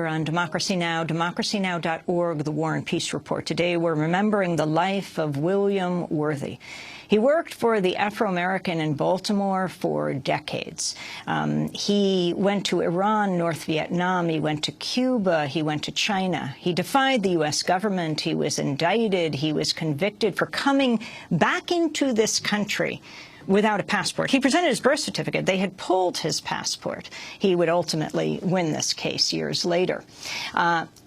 On Democracy Now!, democracynow.org, the War and Peace Report. Today we're remembering the life of William Worthy. He worked for the Afro-American in Baltimore for decades. He went to Iran, North Vietnam, he went to Cuba, he went to China. He defied the U.S. government, he was indicted, he was convicted for coming back into this country without a passport. He presented his birth certificate. They had pulled his passport. He would ultimately win this case years later.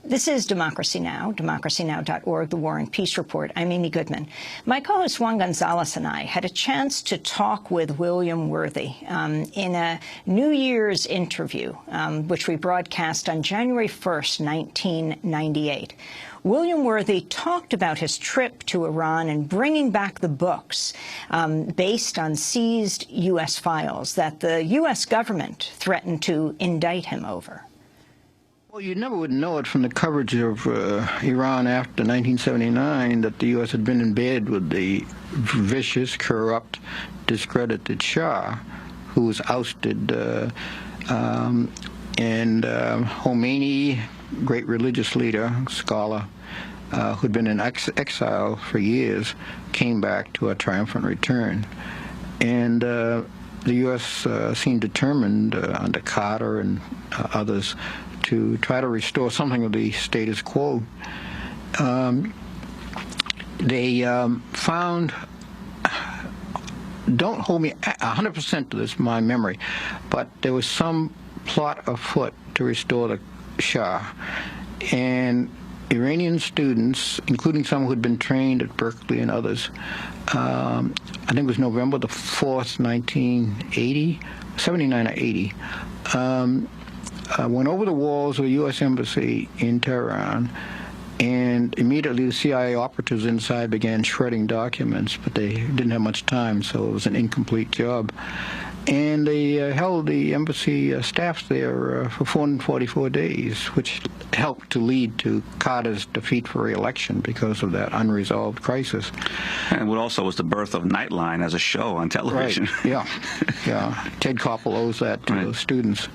This is Democracy Now!, democracynow.org, the War and Peace Report. I'm Amy Goodman. My co-host Juan Gonzalez and I had a chance to talk with William Worthy in a New Year's interview, which we broadcast on January 1st, 1998. William Worthy talked about his trip to Iran and bringing back the books based on seized U.S. files that the U.S. government threatened to indict him over. Well, you never would know it from the coverage of Iran after 1979 that the U.S. had been in bed with the vicious, corrupt, discredited Shah, who was ousted, and Khomeini, great religious leader, scholar, who'd been in exile for years, came back to a triumphant return. And the U.S. seemed determined under Carter and others to try to restore something of the status quo. They found, don't hold me 100% to this, my memory, but there was some plot afoot to restore the Shah. And Iranian students, including some who had been trained at Berkeley and others, I think it was November the 4th, 1980, 79 or 80, went over the walls of the U.S. Embassy in Tehran, and immediately the CIA operatives inside began shredding documents, but they didn't have much time, so it was an incomplete job. And they held the embassy staffs there for 444 days, which helped to lead to Carter's defeat for re-election because of that unresolved crisis. And what also was the birth of Nightline as a show on television. Right, yeah. Yeah. Ted Koppel owes that to those students.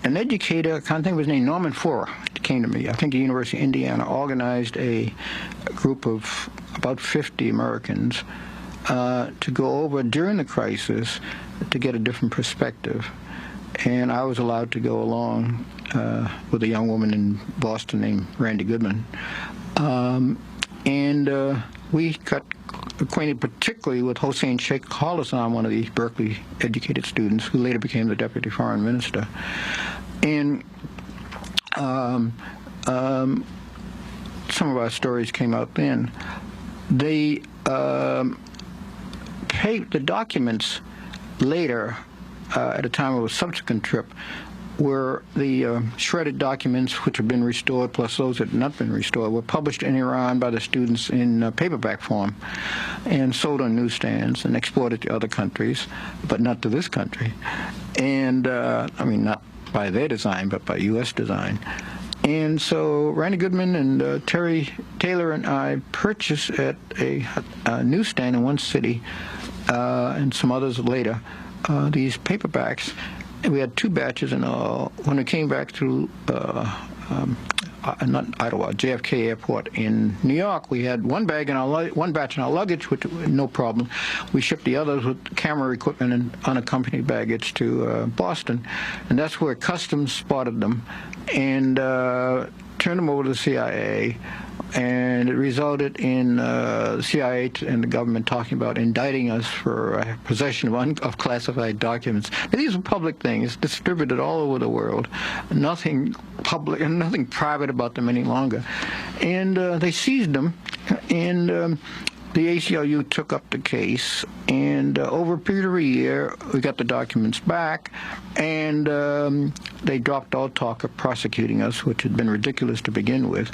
An educator, I can't think of his name, Norman Foer, came to me. I think the University of Indiana organized a group of about 50 Americans to go over during the crisis to get a different perspective. And I was allowed to go along with a young woman in Boston named Randy Goodman. We got acquainted particularly with Hossein Sheikh Khalisam, one of these Berkeley-educated students, who later became the deputy foreign minister. And some of our stories came out then. They the documents later, at a time of a subsequent trip, were the shredded documents which had been restored, plus those that had not been restored, were published in Iran by the students in paperback form and sold on newsstands and exported to other countries, but not to this country. And, I mean, not by their design, but by U.S. design. And so Randy Goodman and Terry Taylor and I purchased at a newsstand in one city, and some others later, these paperbacks. We had 2 batches in all. When we came back through not Ottawa, JFK Airport in New York, we had one batch in our luggage, which no problem. We shipped the others with camera equipment and unaccompanied baggage to Boston, and that's where Customs spotted them and turned them over to the CIA. And it resulted in the CIA and the government talking about indicting us for possession of classified documents. And these are public things, distributed all over the world. Nothing public and nothing private about them any longer. And they seized them, and the ACLU took up the case. And over a period of a year, we got the documents back, and they dropped all talk of prosecuting us, which had been ridiculous to begin with,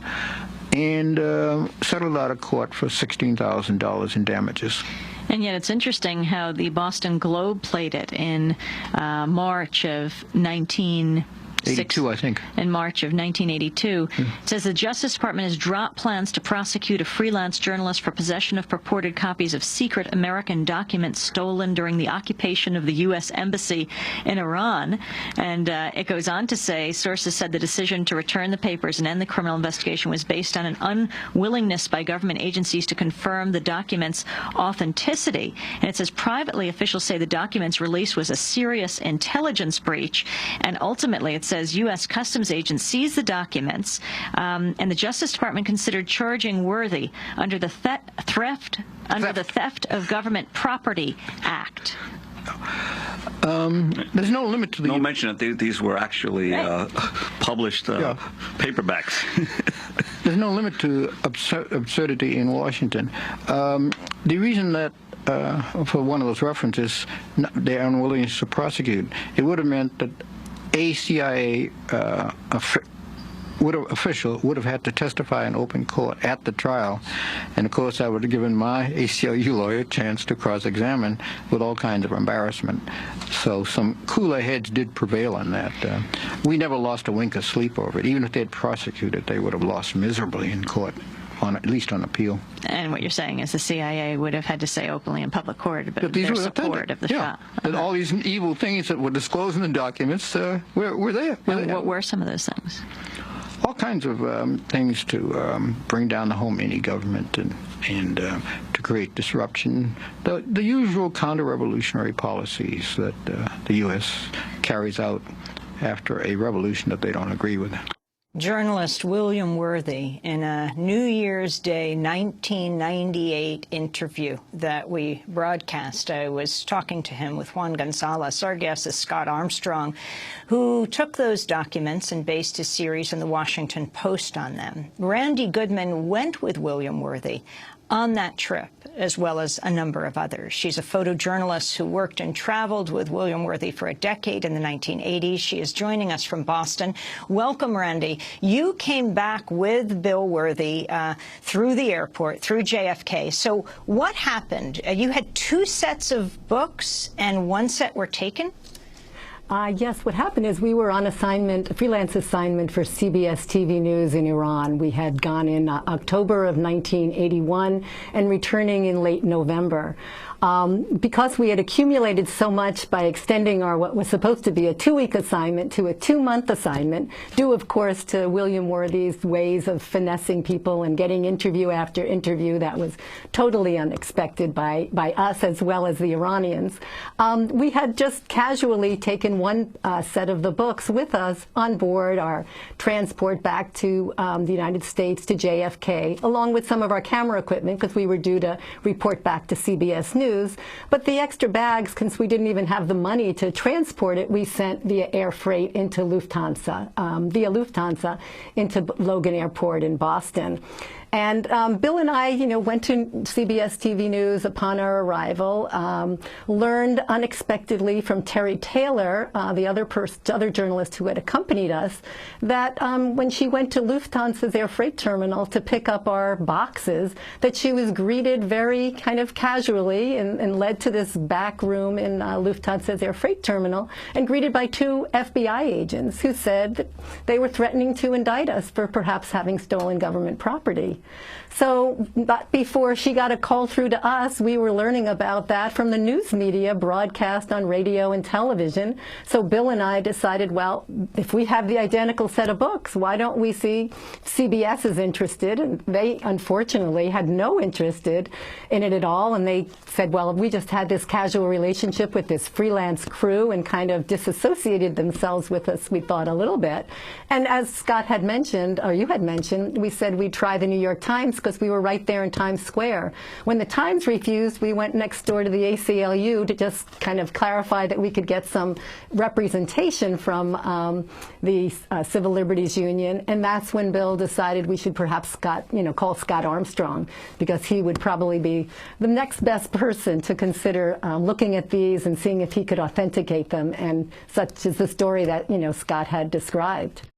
and settled out of court for $16,000 in damages. And yet it's interesting how the Boston Globe played it in March of 19 82, I think. In March of 1982. It says the Justice Department has dropped plans to prosecute a freelance journalist for possession of purported copies of secret American documents stolen during the occupation of the U.S. Embassy in Iran. And it goes on to say, sources said the decision to return the papers and end the criminal investigation was based on an unwillingness by government agencies to confirm the documents' authenticity. And it says privately, officials say the documents release was a serious intelligence breach, and ultimately it says U.S. Customs agents seized the documents, and the Justice Department considered charging Worthy under the Theft of Government Property Act. There's no limit to the... No mention that these were actually published paperbacks. There's no limit to absurdity in Washington. The reason that for one of those references, their unwillingness to prosecute, it would have meant that a CIA official would have had to testify in open court at the trial, and of course I would have given my ACLU lawyer a chance to cross-examine with all kinds of embarrassment. So some cooler heads did prevail on that. We never lost a wink of sleep over it. Even if they had prosecuted, they would have lost miserably in court, at least on appeal. And what you're saying is the CIA would have had to say openly in public court about their support of the shot. And all these evil things that were disclosed in the documents were there. What were some of those things? All kinds of things to bring down the Khomeini government and to create disruption. The usual counter-revolutionary policies that the U.S. carries out after a revolution that they don't agree with. Journalist William Worthy, in a New Year's Day 1998 interview that we broadcast, I was talking to him with Juan Gonzalez. Our guest is Scott Armstrong, who took those documents and based his series in the Washington Post on them. Randy Goodman went with William Worthy on that trip, as well as a number of others. She's a photojournalist who worked and traveled with William Worthy for a decade in the 1980s. She is joining us from Boston. Welcome, Randy. You came back with Bill Worthy through the airport, through JFK. So what happened? You had two sets of books, and one set were taken? Yes, what happened is we were on assignment, a freelance assignment for CBS TV News in Iran. We had gone in October of 1981 and returning in late November. Because we had accumulated so much by extending our what was supposed to be a 2-week assignment to a 2-month assignment, due of course to William Worthy's ways of finessing people and getting interview after interview that was totally unexpected by us as well as the Iranians. We had just casually taken one set of the books with us on board our transport back to the United States, to JFK, along with some of our camera equipment because we were due to report back to CBS News. But the extra bags, since we didn't even have the money to transport it, we sent via air freight into Lufthansa, into Logan Airport in Boston. And Bill and I, went to CBS TV News upon our arrival, learned unexpectedly from Terry Taylor, the other journalist who had accompanied us, that when she went to Lufthansa's air freight terminal to pick up our boxes, that she was greeted very kind of casually and led to this back room in Lufthansa's air freight terminal and greeted by 2 FBI agents who said that they were threatening to indict us for perhaps having stolen government property. So, but before she got a call through to us, we were learning about that from the news media broadcast on radio and television. So Bill and I decided, well, if we have the identical set of books, why don't we see CBS is interested? And they, unfortunately, had no interest in it at all. And they said, well, we just had this casual relationship with this freelance crew and kind of disassociated themselves with us, we thought, a little bit. And as Scott had mentioned, or you had mentioned, we said we'd try the New York Times because we were right there in Times Square. When the Times refused, we went next door to the ACLU to just kind of clarify that we could get some representation from the Civil Liberties Union, and that's when Bill decided we should perhaps call Scott Armstrong, because he would probably be the next best person to consider looking at these and seeing if he could authenticate them, and such is the story that Scott had described.